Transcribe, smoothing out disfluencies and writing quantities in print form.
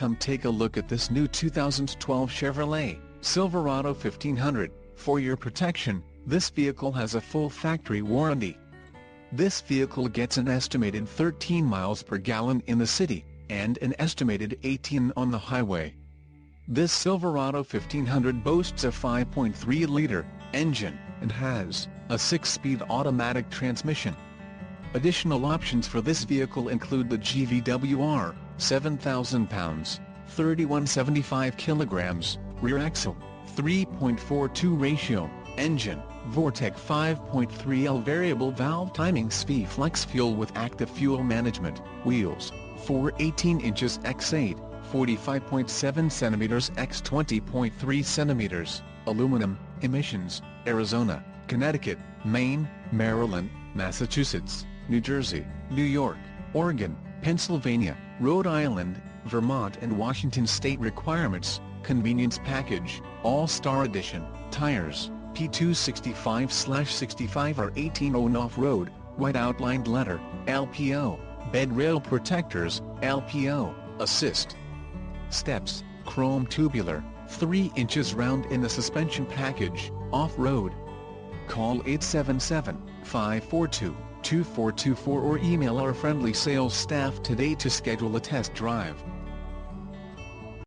Come take a look at this new 2012 Chevrolet Silverado 1500. For your protection, this vehicle has a full factory warranty. This vehicle gets an estimated 13 miles per gallon in the city, and an estimated 18 on the highway. This Silverado 1500 boasts a 5.3-liter engine, and has a 6-speed automatic transmission. Additional options for this vehicle include the GVWR, 7,000 pounds, 3175 kilograms, rear axle, 3.42 ratio, engine, Vortec 5.3L variable valve timing SV flex fuel with active fuel management, wheels, 4/18 inches x8, 45.7 centimeters x 20.3 centimeters, aluminum, emissions, Arizona, Connecticut, Maine, Maryland, Massachusetts, New Jersey, New York, Oregon, Pennsylvania, Rhode Island, Vermont and Washington state requirements. Convenience package, All-Star Edition, tires, P265/65 or 18 on off-road, white outlined letter, LPO, bed rail protectors, LPO, assist. Steps, chrome tubular, 3 inches round in the suspension package, off-road. Call 877-542-2424 or email our friendly sales staff today to schedule a test drive.